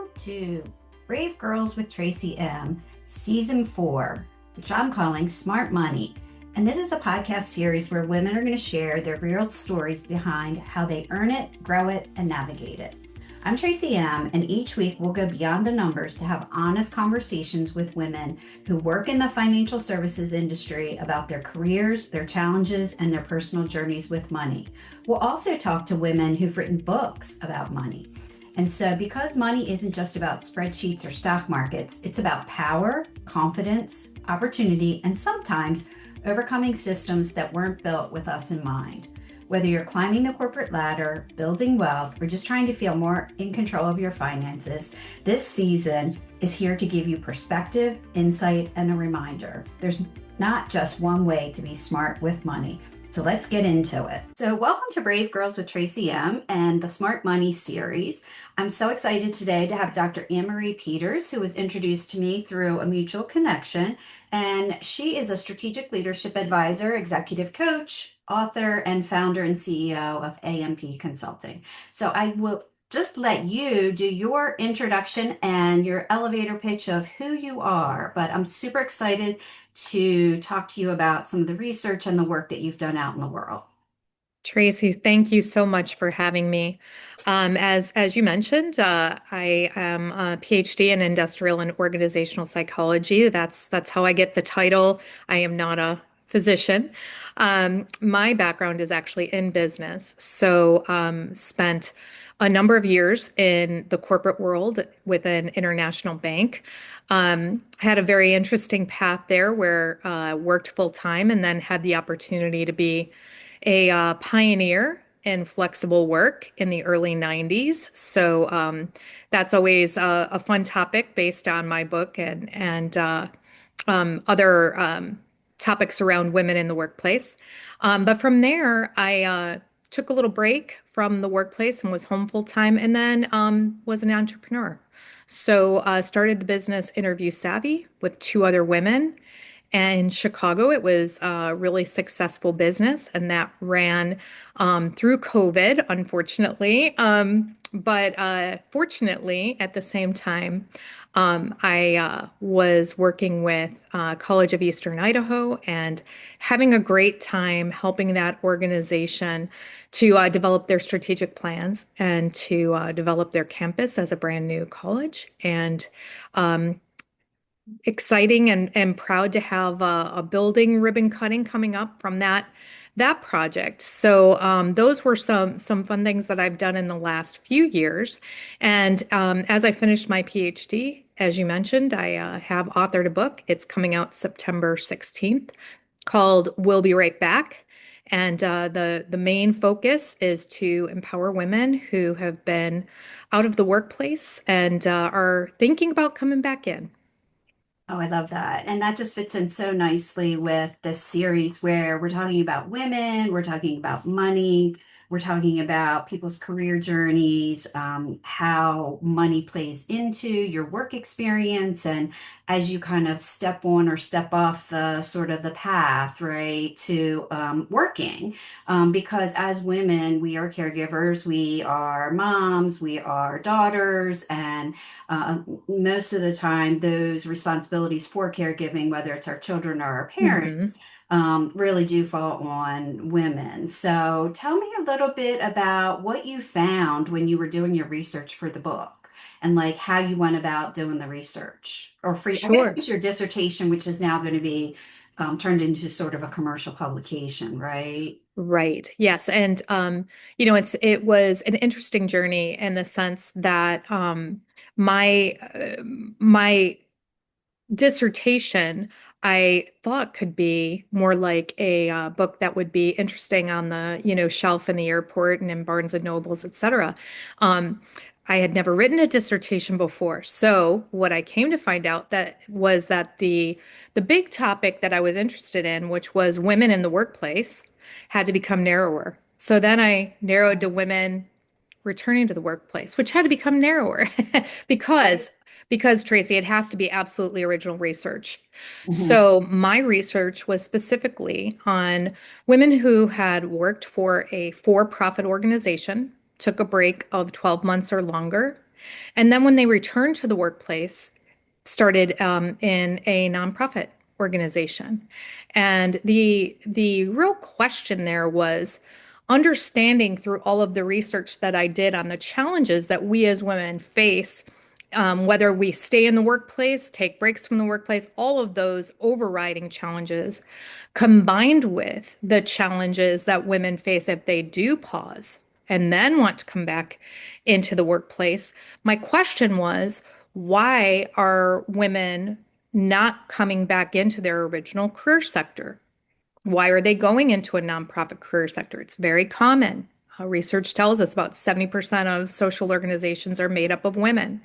to Brave Girls with Tracy M, Season 4, which I'm calling Smart Money. And this is a podcast series where women are going to share their real stories behind how they earn it, grow it, and navigate it. I'm Tracy M, and each week we'll go beyond the numbers to have honest conversations with women who work in the financial services industry about their careers, their challenges, and their personal journeys with money. We'll also talk to women who've written books about money. And so, because money isn't just about spreadsheets or stock markets, it's about power, confidence, opportunity, and sometimes overcoming systems that weren't built with us in mind. Whether you're climbing the corporate ladder, building wealth, or just trying to feel more in control of your finances, this season is here to give you perspective, insight, and a reminder. There's not just one way to be smart with money. So let's get into it. So welcome to Brave Girls with Tracy M and the Smart Money series. I'm so excited today to have Dr. Ann Peters, who was introduced to me through a mutual connection. And she is a strategic leadership advisor, executive coach, author, and founder and CEO of AMP Consulting. So I will just let you do your introduction and your elevator pitch of who you are. But I'm super excited to talk to you about some of the research and the work that you've done out in the world. Tracy, thank you so much for having me. As you mentioned, I am a PhD in industrial and organizational psychology. That's how I get the title. I am not a physician. My background is actually in business, so spent a number of years in the corporate world with an international bank. Had a very interesting path there where worked full time and then had the opportunity to be a pioneer in flexible work in the early 90s. So that's always a fun topic based on my book and other topics around women in the workplace. But from there, I took a little break from the workplace and was home full time and then was an entrepreneur. So started the business Interview Savvy with two other women. And in Chicago, it was a really successful business, and that ran through COVID, unfortunately. But fortunately, at the same time, I was working with College of Eastern Idaho and having a great time helping that organization to develop their strategic plans and to develop their campus as a brand new college. And exciting and proud to have a building ribbon cutting coming up from that project. So those were some fun things that I've done in the last few years. And as I finished my PhD, as you mentioned, I have authored a book. It's coming out September 16th called We'll Be Right Back. And the main focus is to empower women who have been out of the workplace and are thinking about coming back in. Oh, I love that. And that just fits in so nicely with this series where we're talking about women, we're talking about money, we're talking about people's career journeys, how money plays into your work experience, and as you kind of step on or step off the sort of the path, right, to working. Because as women, we are caregivers, we are moms, we are daughters, and most of the time, those responsibilities for caregiving, whether it's our children or our Mhm. parents, really do fall on women. So tell me a little bit about what you found when you were doing your research for the book and like how you went about doing the research. Or for, I guess Sure. it's your dissertation, which is now going to be turned into sort of a commercial publication, right? Right. Yes. And it was an interesting journey in the sense that my dissertation I thought could be more like a book that would be interesting on the, shelf in the airport and in Barnes and Nobles, et cetera. Um, I had never written a dissertation before. So what I came to find out that the big topic that I was interested in, which was women in the workplace, had to become narrower. So then I narrowed to women returning to the workplace, which had to become narrower because because Tracy, it has to be absolutely original research. Mhm. So my research was specifically on women who had worked for a for-profit organization, took a break of 12 months or longer, And then when they returned to the workplace, started in a nonprofit organization. And the real question there was understanding through all of the research that I did on the challenges that we as women face, whether we stay in the workplace, take breaks from the workplace, all of those overriding challenges, combined with the challenges that women face if they do pause and then want to come back into the workplace. My question was, why are women not coming back into their original career sector? Why are they going into a nonprofit career sector? It's very common. Research tells us about 70% of social organizations are made up of women.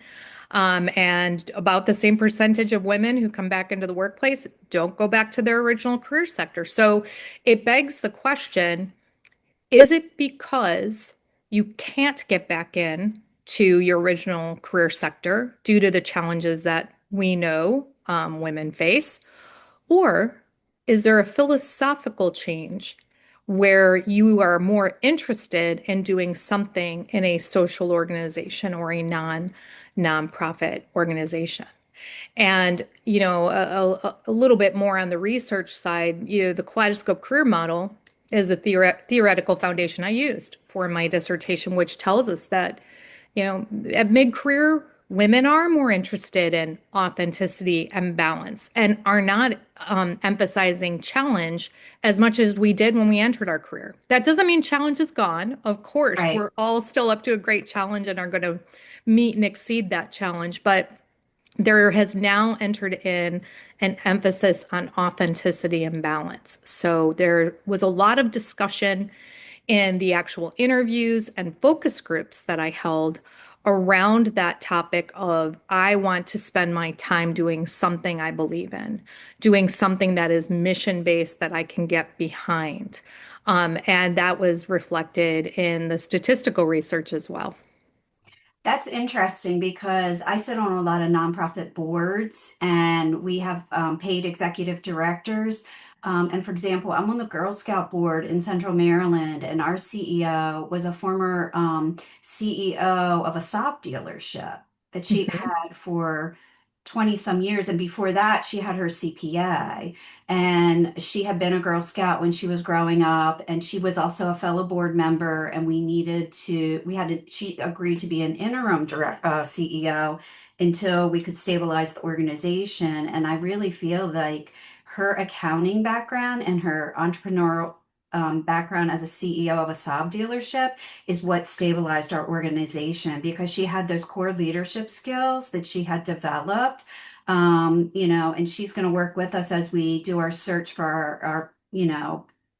And about the same percentage of women who come back into the workplace don't go back to their original career sector. So it begs the question, is it because you can't get back in to your original career sector due to the challenges that we know women face? Or is there a philosophical change where you are more interested in doing something in a social organization or a nonprofit organization? And, a little bit more on the research side, the kaleidoscope career model is the theoretical foundation I used for my dissertation, which tells us that, at mid-career, women are more interested in authenticity and balance and are not emphasizing challenge as much as we did when we entered our career. That doesn't mean challenge is gone. Of course, Right. we're all still up to a great challenge and are going to meet and exceed that challenge. But there has now entered in an emphasis on authenticity and balance. So there was a lot of discussion in the actual interviews and focus groups that I held around that topic of I want to spend my time doing something I believe in, doing something that is mission based that I can get behind. And that was reflected in the statistical research as well. That's interesting because I sit on a lot of nonprofit boards and we have paid executive directors. And for example, I'm on the Girl Scout board in Central Maryland, and our CEO was a former CEO of a sock dealership that she Mhm. had for 20 some years. And before that, she had her CPA. And she had been a Girl Scout when she was growing up, and she was also a fellow board member. And she agreed to be an interim CEO until we could stabilize the organization. And I really feel like her accounting background and her entrepreneurial background as a CEO of a Saab dealership is what stabilized our organization because she had those core leadership skills that she had developed, and she's going to work with us as we do our search for our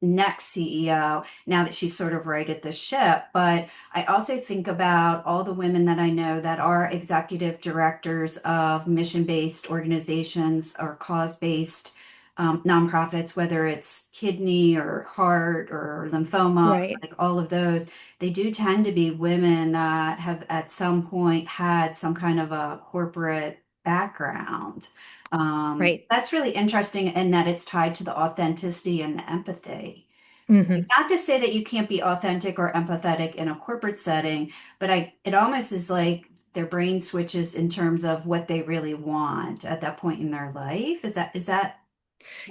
next CEO now that she's sort of righted the ship. But I also think about all the women that I know that are executive directors of mission-based organizations or cause-based nonprofits, whether it's kidney or heart or lymphoma, Right, like all of those. They do tend to be women that have at some point had some kind of a corporate background. right. That's really interesting in that it's tied to the authenticity and the empathy. Hmm. Not to say that you can't be authentic or empathetic in a corporate setting, but it almost is like their brain switches in terms of what they really want at that point in their life. Is that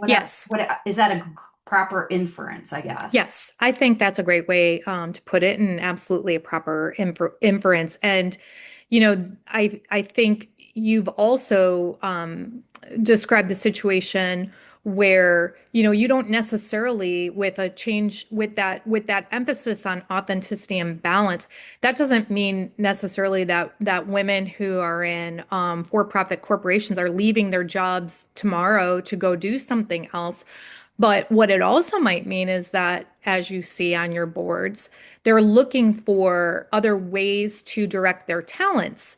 Yes. is that a proper inference, I guess? Yes, I think that's a great way to put it, and absolutely a proper inference. And I think you've also described the situation where you don't necessarily with a change with that emphasis on authenticity and balance. That doesn't mean necessarily that women who are in for-profit corporations are leaving their jobs tomorrow to go do something else. But what it also might mean is that, as you see on your boards, they're looking for other ways to direct their talents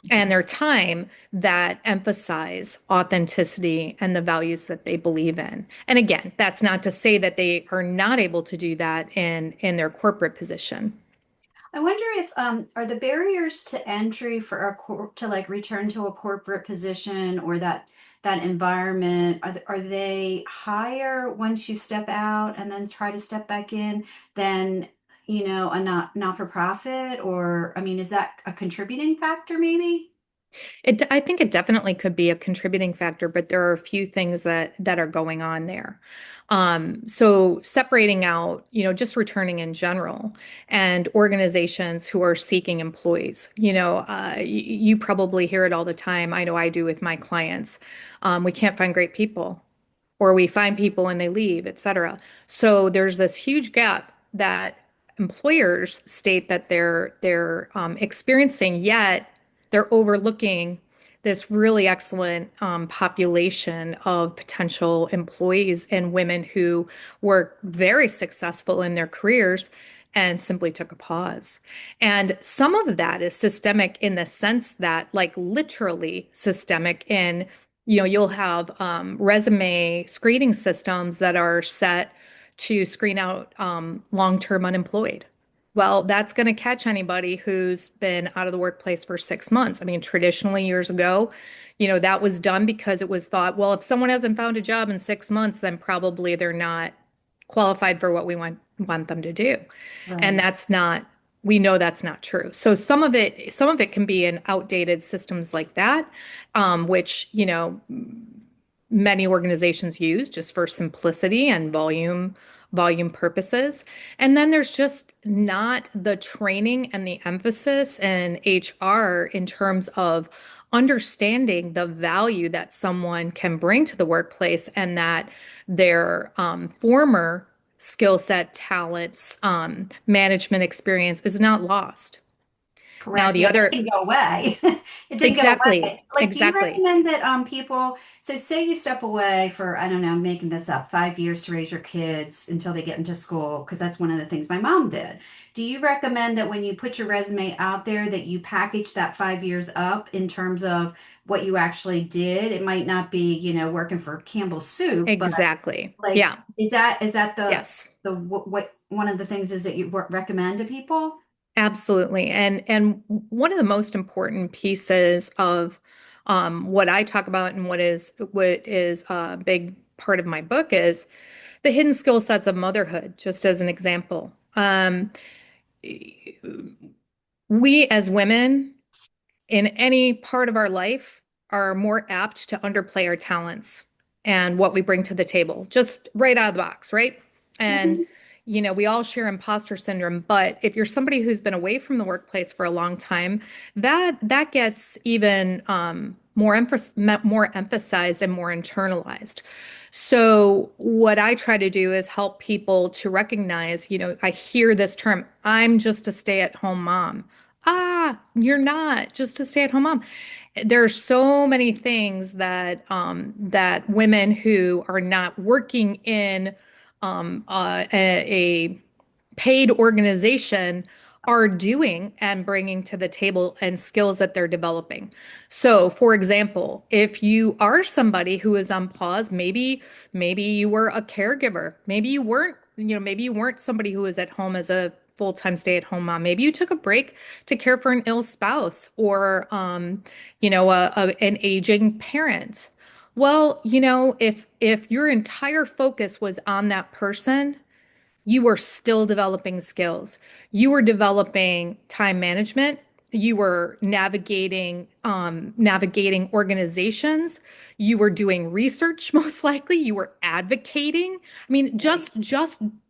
and their time that emphasize authenticity and the values that they believe in. And again, that's not to say that they are not able to do that in their corporate position. I wonder if are the barriers to entry for to like return to a corporate position or that environment are they higher once you step out and then try to step back in than a not for profit, or I mean, is that a contributing factor maybe? I think it definitely could be a contributing factor, but there are a few things that are going on there. So separating out, just returning in general and organizations who are seeking employees. You probably hear it all the time. I know I do with my clients. We can't find great people, or we find people and they leave, et cetera. So there's this huge gap that employers state that they're experiencing, yet they're overlooking this really excellent population of potential employees and women who were very successful in their careers and simply took a pause. And some of that is systemic in the sense that, like, literally systemic in, you'll have resume screening systems that are set to screen out long-term unemployed. Well, that's going to catch anybody who's been out of the workplace for 6 months. I mean, traditionally, years ago, that was done because it was thought, well, if someone hasn't found a job in 6 months, then probably they're not qualified for what we want them to do. And Right. that's not, we know that's not true. So some of it can be in outdated systems like that, which, many organizations use just for simplicity and volume purposes. And then there's just not the training and the emphasis in HR in terms of understanding the value that someone can bring to the workplace, and that their former skill set, talents, management experience is not lost. Now, Correct. the Yeah, it other, didn't go away. It didn't go exactly, away. Like, do you exactly, recommend that people, so say you step away for, I don't know, I'm making this up, 5 years to raise your kids until they get into school, because that's one of the things my mom did. Do you recommend that when you put your resume out there that you package that 5 years up in terms of what you actually did? It might not be, working for Campbell's Soup, but exactly. like, Yeah, is that yes. what one of the things is that you recommend to people? Absolutely. And one of the most important pieces of what I talk about and what is a big part of my book is the hidden skill sets of motherhood, just as an example. We as women in any part of our life are more apt to underplay our talents and what we bring to the table, just right out of the box, right? And, Mhm. we all share imposter syndrome, but if you're somebody who's been away from the workplace for a long time, that gets even more emphasized and more internalized. So what I try to do is help people to recognize, I hear this term, I'm just a stay-at-home mom. Ah, you're not just a stay-at-home mom. There are so many things that women who are not working in a paid organization are doing and bringing to the table, and skills that they're developing. So, for example, if you are somebody who is on pause, maybe you were a caregiver, maybe you weren't somebody who was at home as a full-time stay-at-home mom. Maybe you took a break to care for an ill spouse, or an aging parent. Well, if your entire focus was on that person, you were still developing skills. You were developing time management. You were navigating organizations. You were doing research, most likely. You were advocating. I mean, Right.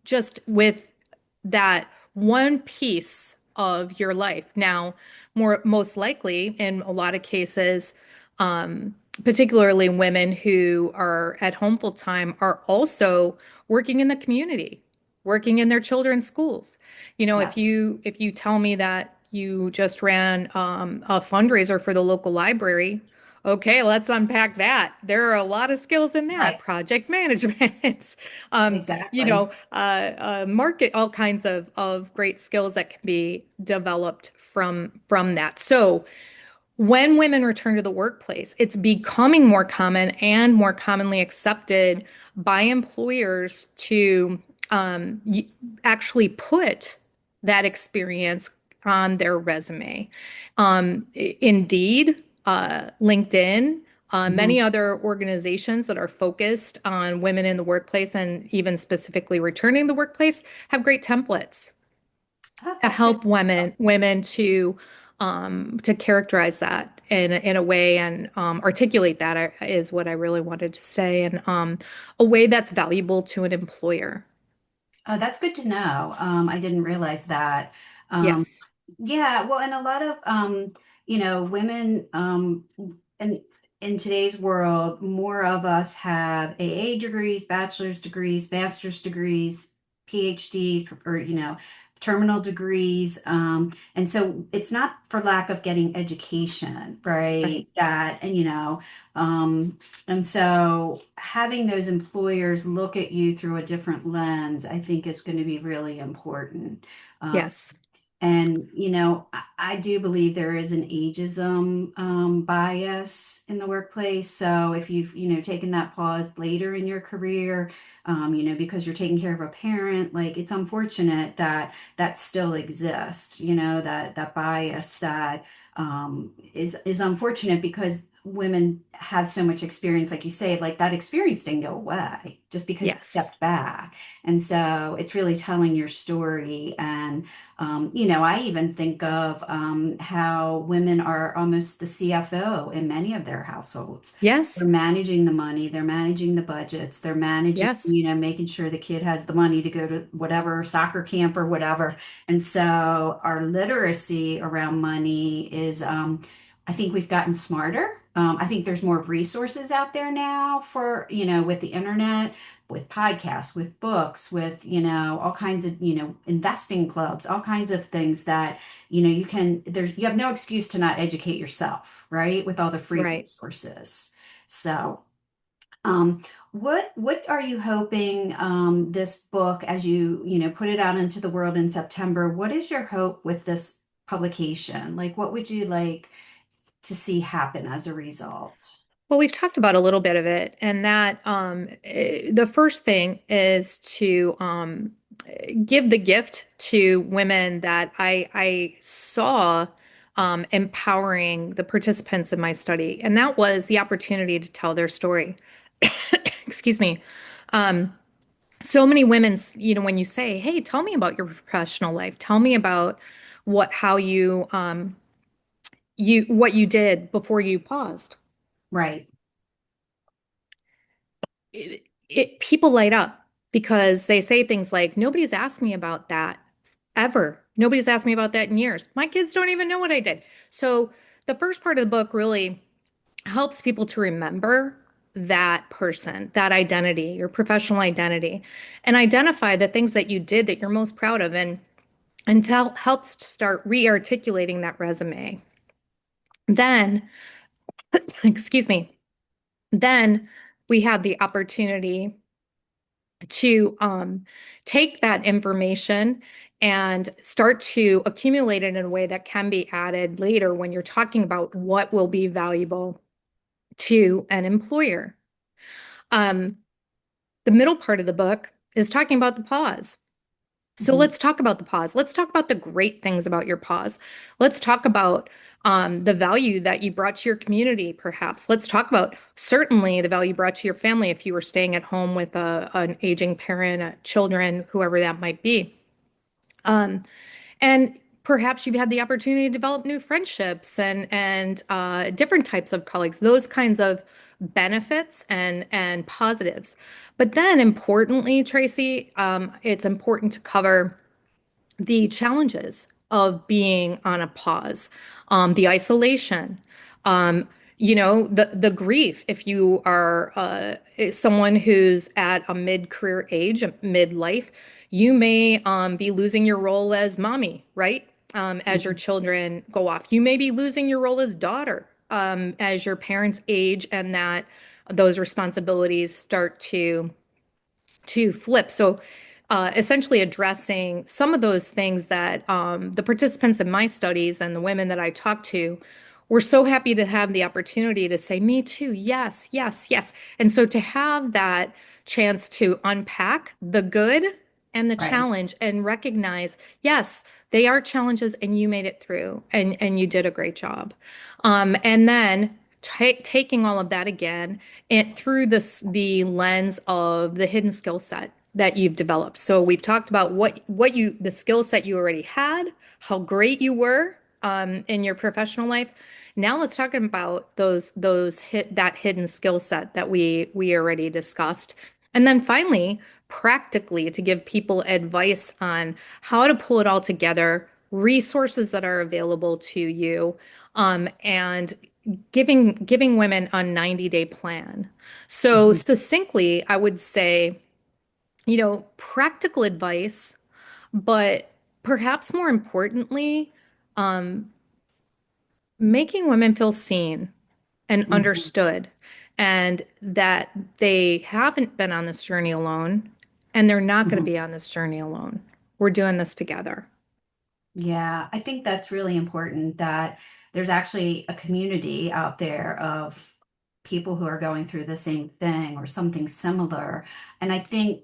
just with that one piece of your life. Now, most likely, in a lot of cases, um, particularly women who are at home full time, are also working in the community, working in their children's schools. If Yes. you tell me that you just ran a fundraiser for the local library, okay, let's unpack that. There are a lot of skills in that: Right. project management, Exactly. market, all kinds of great skills that can be developed from that. So when women return to the workplace, it's becoming more common and more commonly accepted by employers to actually put that experience on their resume. Indeed, LinkedIn, many Mhm. other organizations that are focused on women in the workplace and even specifically returning to the workplace have great templates. Oh, to that's good. help women to characterize that in a way and articulate that is what I really wanted to say, and a way that's valuable to an employer. That's good to know. I didn't realize that. Um, Yes. yeah, well, and a lot of women in in today's world, more of us have AA degrees, bachelor's degrees, master's degrees, PhDs, or terminal degrees. And so it's not for lack of getting education, right? Right. That and and so having those employers look at you through a different lens, I think is going to be really important. Um, Yes. and, I do believe there is an ageism bias in the workplace. So if you've, taken that pause later in your career, because you're taking care of a parent, like it's unfortunate that that still exists, that bias that is unfortunate because women have so much experience, like you say, like that experience didn't go away just because you Yes. stepped back. And so it's really telling your story. And I even think of how women are almost the CFO in many of their households. They're Yes. managing the money, they're managing the budgets, they're managing, Yes. making sure the kid has the money to go to whatever soccer camp or whatever. And so our literacy around money is, I think we've gotten smarter. I think there's more resources out there now for, with the internet, with podcasts, with books, with, all kinds of, investing clubs, all kinds of things that, you have no excuse to not educate yourself, right? With all the free Right. resources. So, what are you hoping this book, as put it out into the world in September, what is your hope with this publication? Like, what would you like to see happen as a result? Well, we've talked about a little bit of it, and that the first thing is to give the gift to women that I saw empowering the participants in my study, and that was the opportunity to tell their story. Excuse me. Um, so many women, when you say, "Hey, tell me about your professional life. Tell me about how what you did before you paused." Right, People light up because they say things like, "Nobody's asked me about that ever. Nobody's asked me about that in years. My kids don't even know what I did." So the first part of the book really helps people to remember that person, that identity, your professional identity, and identify the things that you did that you're most proud of, and helps to start re-articulating that resume. Then, excuse me, then we have the opportunity to take that information and start to accumulate it in a way that can be added later when you're talking about what will be valuable to an employer. Um, the middle part of the book is talking about the pause. So mhm, let's talk about the pause. Let's talk about the great things about your pause. Let's talk about the value that you brought to your community, perhaps. Let's talk about certainly the value you brought to your family if you were staying at home with an aging parent, children, whoever that might be. Um, and perhaps you've had the opportunity to develop new friendships and different types of colleagues, those kinds of benefits and positives. But then importantly, Tracy, it's important to cover the challenges of being on a pause, the isolation, um, the grief. If you are someone who's at a mid-career age, a midlife, you may be losing your role as mommy, right? As your mhm. children go off, you may be losing your role as daughter as your parents age and that those responsibilities start to flip. So, essentially addressing some of those things that the participants in my studies and the women that I talked to were so happy to have the opportunity to say, "Me too. Yes, yes, yes." And so to have that chance to unpack the good and the Right. challenge and recognize, yes, they are challenges and you made it through and you did a great job. And then taking all of that again through the lens of the hidden skill set that you've developed. So we've talked about the skill set you already had, how great you were in your professional life. Now let's talk about that hidden skill set that we already discussed. And then finally, practically to give people advice on how to pull it all together, resources that are available to you, and giving women a 90-day plan. So Mhm. succinctly, I would say, practical advice, but perhaps more importantly, um, making women feel seen and Mhm. understood, and that they haven't been on this journey alone, and they're not going to Mhm. be on this journey alone. We're doing this together. Yeah, I think that's really important that there's actually a community out there of people who are going through the same thing or something similar. And I think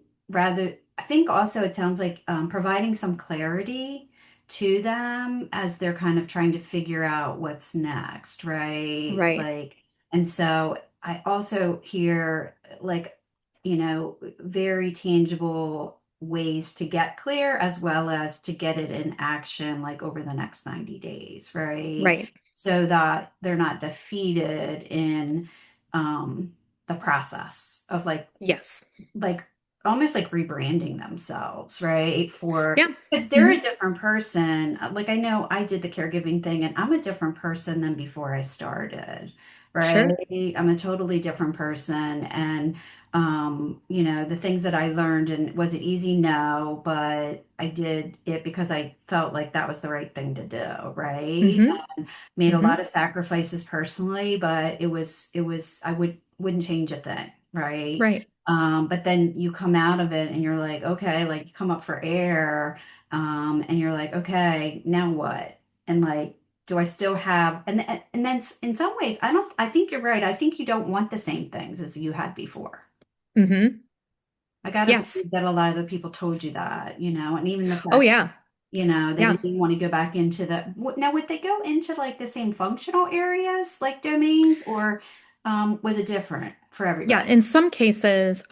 also it sounds like providing some clarity to them as they're kind of trying to figure out what's next, right? Right. Like, and so I also hear like, very tangible ways to get clear as well as to get it in action like over the next 90 days, right? Right. So that they're not defeated in the process of Yes. like almost like rebranding themselves, right? For Yeah. because they're Hmm. a different person. Like I know I did the caregiving thing and I'm a different person than before I started, right? Sure. I'm a totally different person. And the things that I learned and was it easy? No, but I did it because I felt like that was the right thing to do, right? Hmm. And made a Hmm. lot of sacrifices personally, but it was wouldn't change a thing, right? Right. But then you come out of it and you're like, okay, like you come up for air, and you're like, okay, now what? And like, do I still have, and then in some ways, I think you're right. I think you don't want the same things as you had before. Hmm. I gotta Yes. believe that a lot of the people told you that, and even the Oh, fact, yeah. they Yeah. didn't even want to go back into now, would they go into like the same functional areas, like domains, or was it different for Yeah, everybody? in some cases,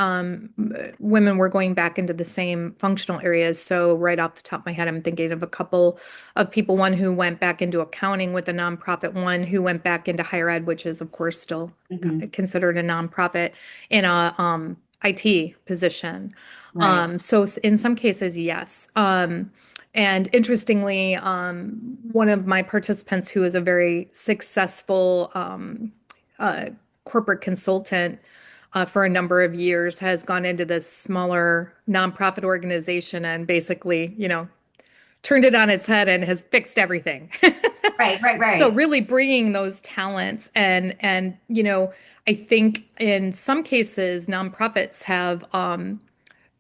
women were going back into the same functional areas. So, right off the top of my head, I'm thinking of a couple of people, one who went back into accounting with a nonprofit, one who went back into higher ed, which is, of course, still Hmm. considered a nonprofit in a IT position. Right. In some cases, yes. And interestingly, one of my participants who is a very successful uh, corporate consultant for a number of years has gone into this smaller nonprofit organization and basically, turned it on its head and has fixed everything. Right, right, So right. really bringing those talents and I think in some cases nonprofits have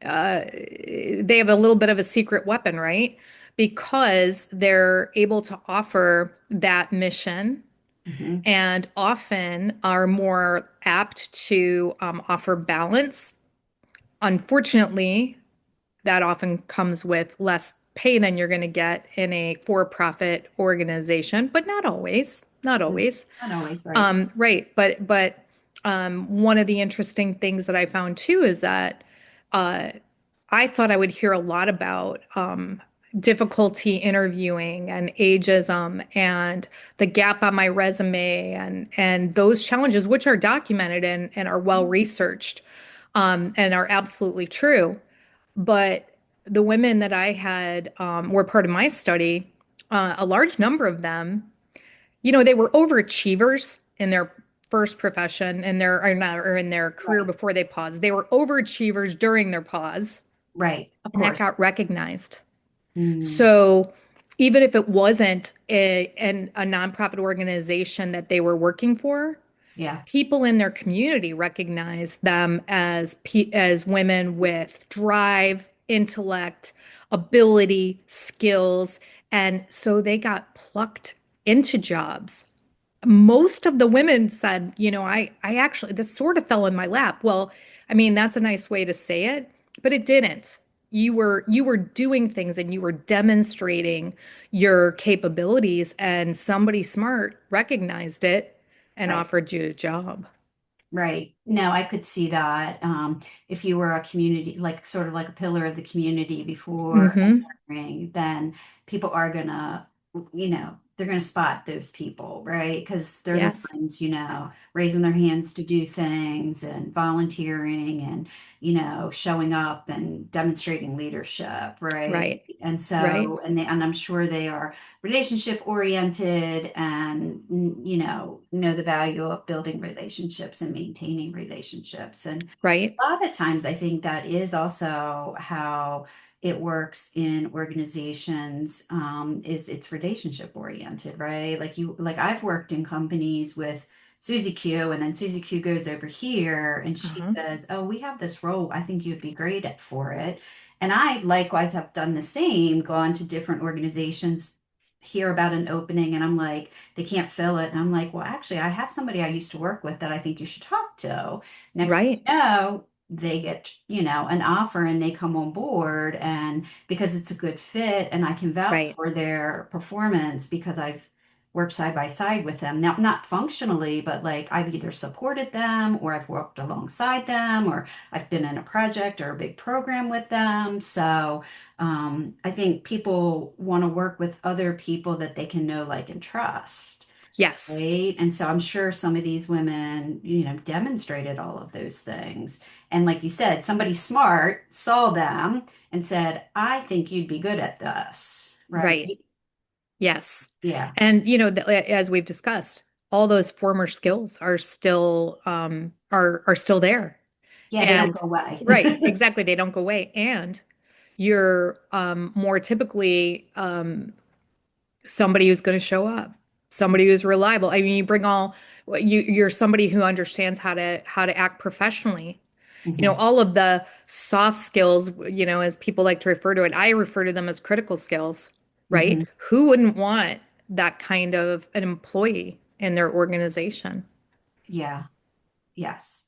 they have a little bit of a secret weapon, right? Because they're able to offer that mission Hmm. and often are more apt to offer balance. Unfortunately, that often comes with less pay than you're going to get in a for-profit organization, but not always. Not always. Not always right. Right. But one of the interesting things that I found too is that uh, I thought I would hear a lot about difficulty interviewing and ageism and the gap on my resume and those challenges, which are documented and are well researched and are absolutely true. But the women that I had were part of my study, a large number of them, they were overachievers in their first profession and or in their career Right. before they paused. They were overachievers during their pause, Right. Of and that course. got recognized. Mm, So even if it wasn't a nonprofit organization that they were working for, yeah. people in their community recognize them as women with drive, intellect, ability, skills, and so they got plucked into jobs. Most of the women said, I actually, this sort of fell in my lap. Well, I mean, that's a nice way to say it, but it didn't. You were doing things and you were demonstrating your capabilities, and somebody smart recognized it and Right. offered you a job. Right. No, I could see that. If you were a community, like sort of like a pillar of the community before Hmm. entering, then people are gonna, they're gonna spot those people, right? Because they're the Yes. ones, raising their hands to do things and volunteering and, showing up and demonstrating leadership, right? Right. And Right. so, and I'm sure they are relationship oriented and know the value of building relationships and maintaining relationships. And Right. a lot of times I think that is also how it works in organizations, is it's relationship oriented, right? Like I've worked in companies with Susie Q, and then Susie Q goes over here and she Uh-huh. says, oh, we have this role, I think you'd be great at for it. And I likewise have done the same, gone to different organizations, hear about an opening, and I'm like, they can't fill it. And I'm like, well, actually, I have somebody I used to work with that I think you should talk to. Next thing Right. you know, they get, an offer and they come on board. And because it's a good fit and I can vouch Right. for their performance because I've worked side by side with them. Now, not functionally, but like I've either supported them or I've worked alongside them or I've been in a project or a big program with them. So, I think people want to work with other people that they can know, like, and trust. Yes. Right. And so I'm sure some of these women, demonstrated all of those things. And like you said, somebody smart saw them and said, I think you'd be good at this. Right. Right. Yes. Yeah. And as we've discussed, all those former skills are still are still there. Yeah. They don't And go away. right, exactly, they don't go away. And you're more typically somebody who's going to show up, somebody who's reliable. I mean, you bring all you're somebody who understands how to act professionally. Hmm. All of the soft skills, as people like to refer to it, I refer to them as critical skills, Hmm. right? Who wouldn't want that kind of an employee in their organization? Yeah. Yes.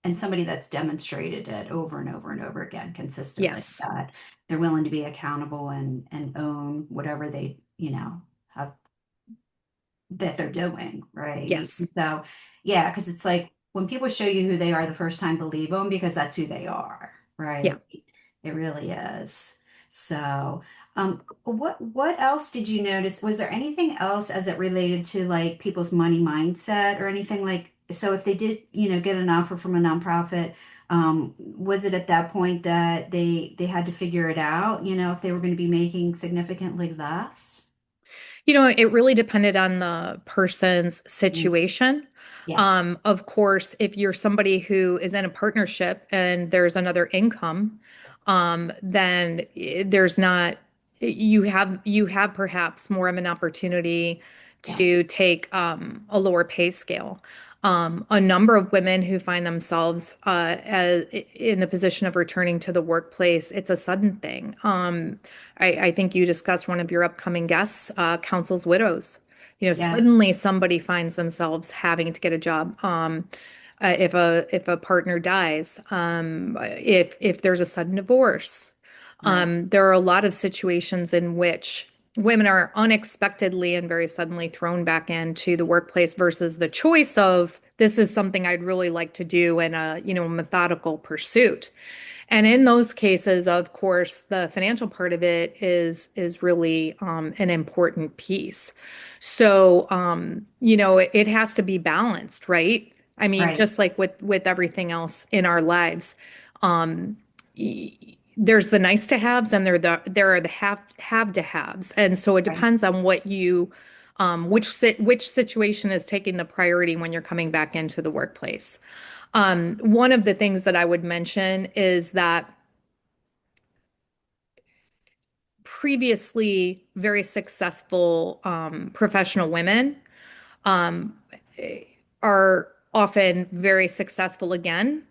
And somebody that's demonstrated it over and over and over again consistently, Yes. that they're willing to be accountable and own whatever they, have that they're doing, right? Yes. And so, yeah, because it's like when people show you who they are the first time, believe them because that's who they are, Yeah. right? It really is. So, what else did you notice? Was there anything else as it related to like people's money mindset or anything like? So, if they did, get an offer from a nonprofit, was it at that point that they had to figure it out? If they were going to be making significantly less? It really depended on the person's Mm, situation. yeah, Of course, if you're somebody who is in a partnership and there's another income, then there's not, you have perhaps more of an opportunity yeah, to take a lower pay scale. A number of women who find themselves in the position of returning to the workplace, it's a sudden thing. I think you discussed one of your upcoming guests, counsels widows. yes, Suddenly somebody finds themselves having to get a job. If a partner dies, if there's a sudden divorce, right. there are a lot of situations in which women are unexpectedly and very suddenly thrown back into the workplace versus the choice of this is something I'd really like to do in a methodical pursuit. And in those cases, of course, the financial part of it is really an important piece. So it has to be balanced, right? I mean, Right. just like with everything else in our lives, um, there's the nice to haves and there are the have to haves, and so it Right. depends on which situation is taking the priority when you're coming back into the workplace. One of the things that I would mention is that previously very successful professional women um, are often very successful again.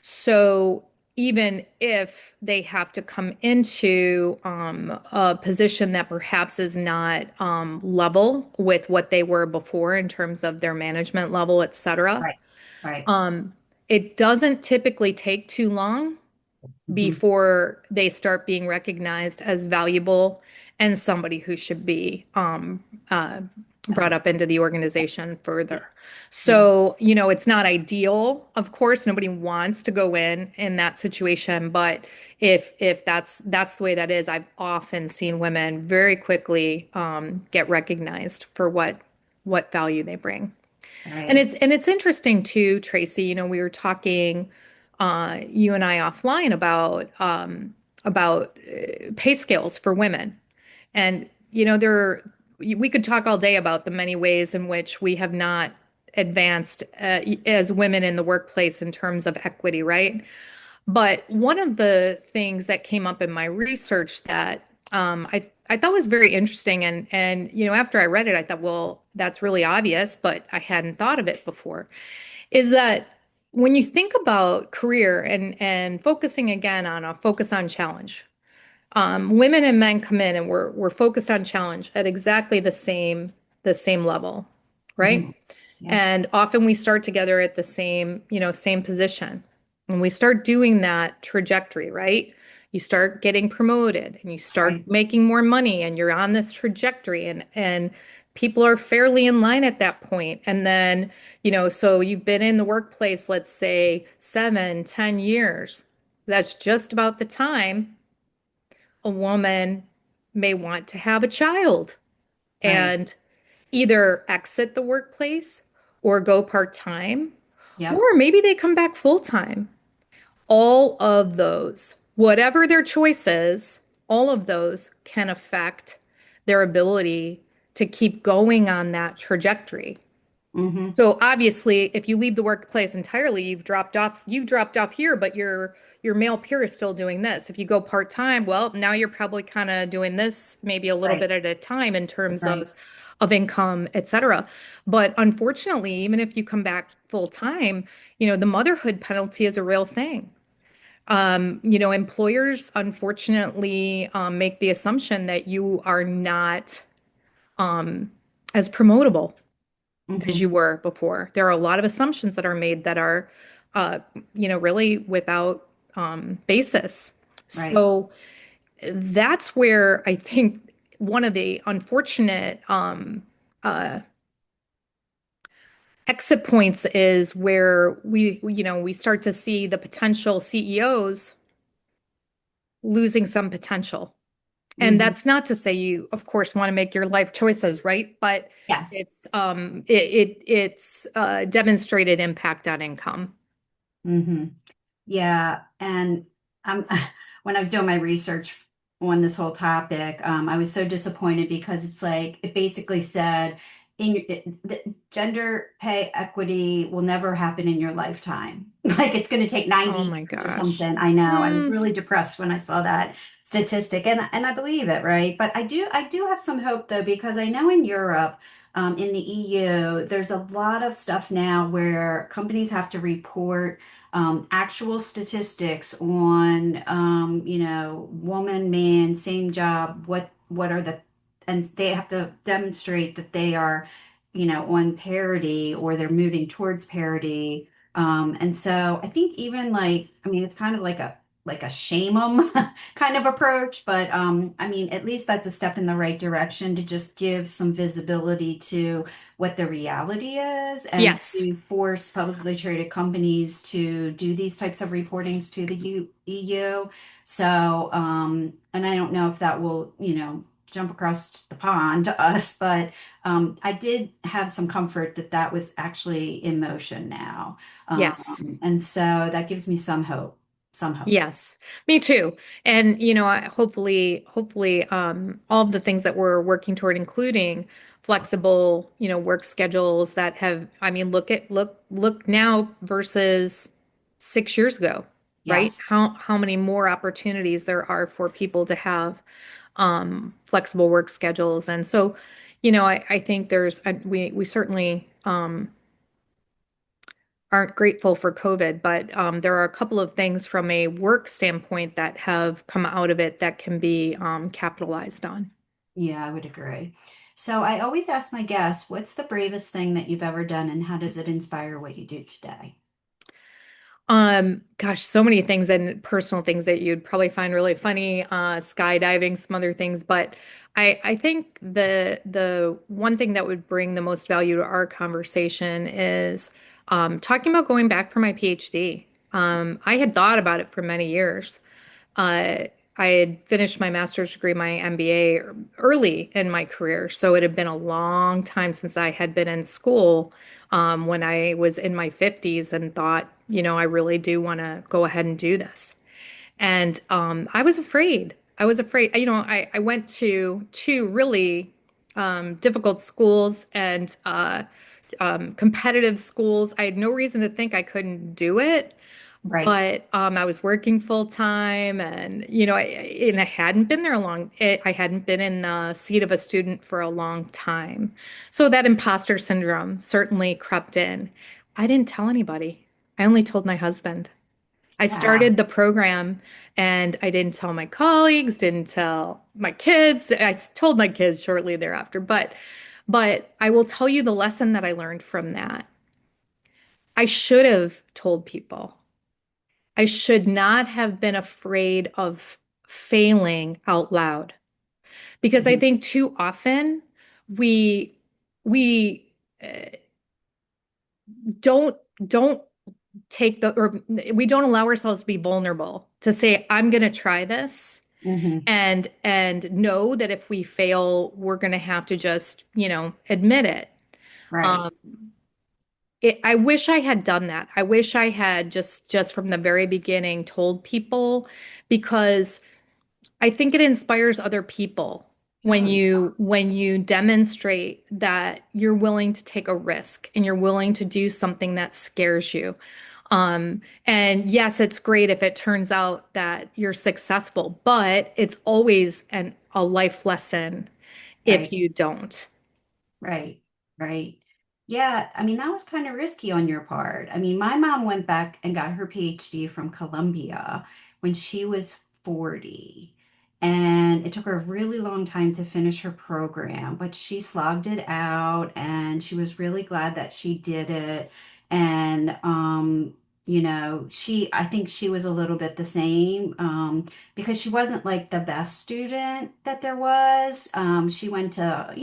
So even if they have to come into a position that perhaps is not level with what they were before in terms of their management level, et cetera, Right. Right. um, it doesn't typically take too long Hmm. before they start being recognized as valuable and somebody who should be brought up into the organization further. Yeah. So, it's not ideal, of course, nobody wants to go in that situation, but if that's the way that is, I've often seen women very quickly get recognized for what value they bring. And Right. it's interesting too, Tracy, we were talking you and I offline about pay scales for women. And, we could talk all day about the many ways in which we have not advanced as women in the workplace in terms of equity, right? But one of the things that came up in my research that I thought was very interesting, and after I read it, I thought, well, that's really obvious, but I hadn't thought of it before, is that when you think about career and focusing again on a focus on challenge, women and men come in and we're focused on challenge at exactly the same level, Hmm. right? Yeah. And often we start together at the same position. And we start doing that trajectory, right? You start getting promoted and you start Right. making more money and you're on this trajectory and people are fairly in line at that point. And then, so you've been in the workplace, let's say 7, 10 years. That's just about the time a woman may want to have a child Right. and either exit the workplace or go part-time, or Yep. maybe they come back full-time. All of those, whatever their choice is, all of those can affect their ability to keep going on that trajectory. Hmm. So obviously, if you leave the workplace entirely, you've dropped off here, but your male peer is still doing this. If you go part-time, well, now you're probably kind of doing this maybe a little bit Right. at a time in terms Right. of income, et cetera. But unfortunately, even if you come back full-time, the motherhood penalty is a real thing. Employers unfortunately make the assumption that you are not um, as promotable as Hmm. you were before. There are a lot of assumptions that are made that are, uh, really without basis. Right. So that's where I think one of the unfortunate uh, exit points is where we start to see the potential CEOs losing some potential. And Hmm. that's not to say you, of course, want to make your life choices, right? But Yes. it's demonstrated impact on income. Hmm. Yeah, and um, when I was doing my research on this whole topic, I was so disappointed because it's like it basically said the gender pay equity will never happen in your lifetime. Like it's going to take Oh 90 my years or gosh. something. I know. I was Hmm. really depressed when I saw that statistic, and I believe it, right? But I do have some hope though because I know in Europe. In the EU, there's a lot of stuff now where companies have to report actual statistics on woman, man, same job, what are the, and they have to demonstrate that they are on parity or they're moving towards parity. And so I think even like, I mean, it's kind of like a shame 'em kind of approach, but I mean, at least that's a step in the right direction to just give some visibility to what the reality is and Yes. to force publicly traded companies to do these types of reportings to the EU. So, and I don't know if that will, jump across the pond to us, but I did have some comfort that that was actually in motion now. Yes. And so that gives me some hope, some hope. Yes, me too. And hopefully, all of the things that we're working toward, including flexible, work schedules that have, I mean, look now versus 6 years ago, right? Yes. How many more opportunities there are for people to have flexible work schedules. And so, I think we certainly aren't grateful for COVID, but there are a couple of things from a work standpoint that have come out of it that can be capitalized on. Yeah, I would agree. So I always ask my guests, what's the bravest thing that you've ever done and how does it inspire what you do today? Gosh, so many things and personal things that you'd probably find really funny, skydiving, some other things. But I think the one thing that would bring the most value to our conversation is talking about going back for my PhD. I had thought about it for many years. Uh, I had finished my master's degree, my MBA early in my career, so it had been a long time since I had been in school when I was in my 50s and thought, I really do want to go ahead and do this. And I was afraid. I was afraid. I went to two really difficult schools and competitive schools. I had no reason to think I couldn't do it, Right. but I was working full time, and I hadn't been there a long. I hadn't been in the seat of a student for a long time, so that imposter syndrome certainly crept in. I didn't tell anybody. I only told my husband. I Yeah. started the program and I didn't tell my colleagues, didn't tell my kids. Told my kids shortly thereafter, but I will tell you the lesson that I learned from that. I should have told people. I should not have been afraid of failing out loud because I Mhm. think too often we we don't don't take the or we don't allow ourselves to be vulnerable to say I'm going to try this Mhm. and know that if we fail we're going to have to just admit it. Right. um I wish I had done that. I wish I had just from the very beginning told people, because I think it inspires other people when Oh, yeah. you demonstrate that you're willing to take a risk and you're willing to do something that scares you. And yes, it's great if it turns out that you're successful, but it's always a life lesson if Right. you don't. Right, right. Yeah, I mean, that was kind of risky on your part. I mean, my mom went back and got her PhD from Columbia when she was 40. And it took her a really long time to finish her program, but she slogged it out and she was really glad that she did it. And, I think she was a little bit the same. Because she wasn't like the best student that there was. She went to,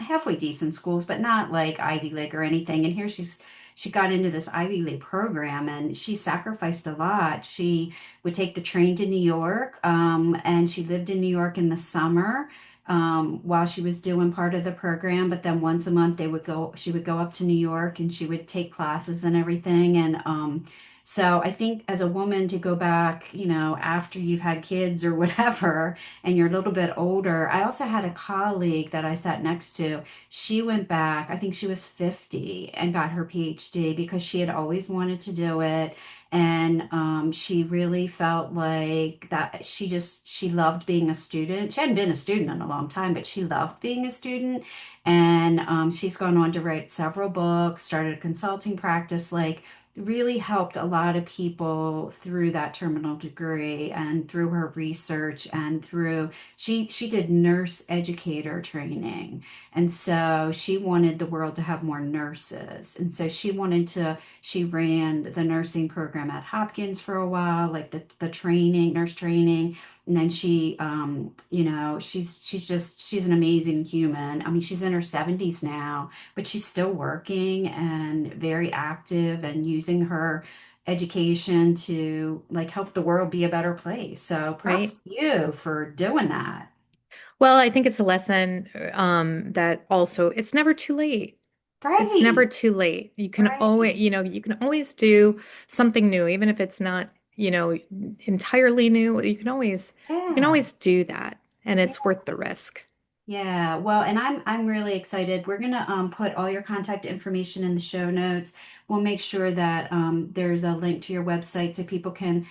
halfway decent schools, but not like Ivy League or anything. And here she got into this Ivy League program and she sacrificed a lot. She would take the train to New York, and she lived in New York in the summer. While she was doing part of the program, but then once a month she would go up to New York and she would take classes and everything. And so I think as a woman to go back, after you've had kids or whatever, and you're a little bit older. I also had a colleague that I sat next to. She went back, I think she was 50 and got her PhD because she had always wanted to do it. And she really felt like that she loved being a student. She hadn't been a student in a long time, but she loved being a student. And she's gone on to write several books, started a consulting practice, like really helped a lot of people through that terminal degree and through her research and through she did nurse educator training, and so she wanted the world to have more nurses, and so she ran the nursing program at Hopkins for a while, like the training, nurse training. And then she's an amazing human. I mean, she's in her 70s now, but she's still working and very active and using her education to like help the world be a better place. So Right. props to you for doing that. Well, I think it's a lesson that also it's never too late. It's never Right, too late. right. You can always do something new, even if it's not, entirely new. You can Yeah. always do that, and it's worth the risk. Yeah, well, and I'm really excited. We're gonna put all your contact information in the show notes. We'll make sure that there's a link to your website so people can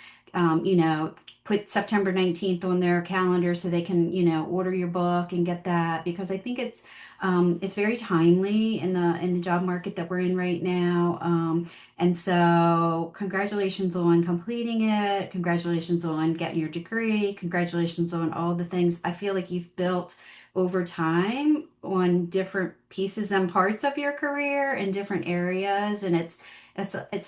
put September 19th on their calendar so they can, order your book and get that, because I think it's very timely in the job market that we're in right now. And so congratulations on completing it. Congratulations on getting your degree. Congratulations on all the things. I feel like you've built over time on different pieces and parts of your career in different areas, and it's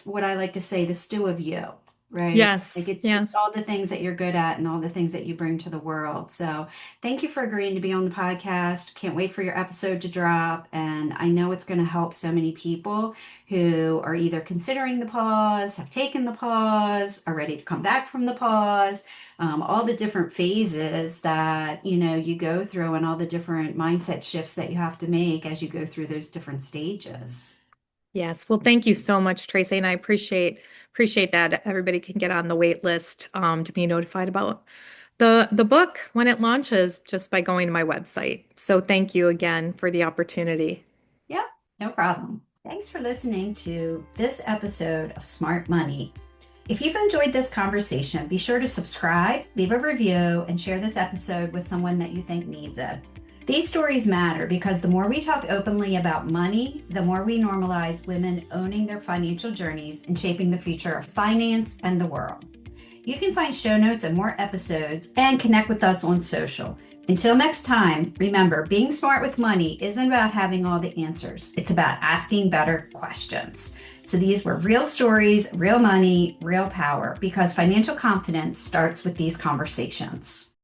what I like to say, the stew of you, right? Like Yes, it's yes. all the things that you're good at and all the things that you bring to the world. So thank you for agreeing to be on the podcast. Can't wait for your episode to drop, and I know it's going to help so many people who are either considering the pause, have taken the pause, are ready to come back from the pause, all the different phases that you go through and all the different mindset shifts that you have to make as you go through those different stages. Yes. Well, thank you so much, Tracy, and I appreciate that everybody can get on the wait list to be notified about the book when it launches just by going to my website. So thank you again for the opportunity. Yep, no problem. Thanks for listening to this episode of Smart Money. If you've enjoyed this conversation, be sure to subscribe, leave a review, and share this episode with someone that you think needs it. These stories matter because the more we talk openly about money, the more we normalize women owning their financial journeys and shaping the future of finance and the world. You can find show notes and more episodes and connect with us on social. Until next time, remember, being smart with money isn't about having all the answers. It's about asking better questions. So these were real stories, real money, real power, because financial confidence starts with these conversations.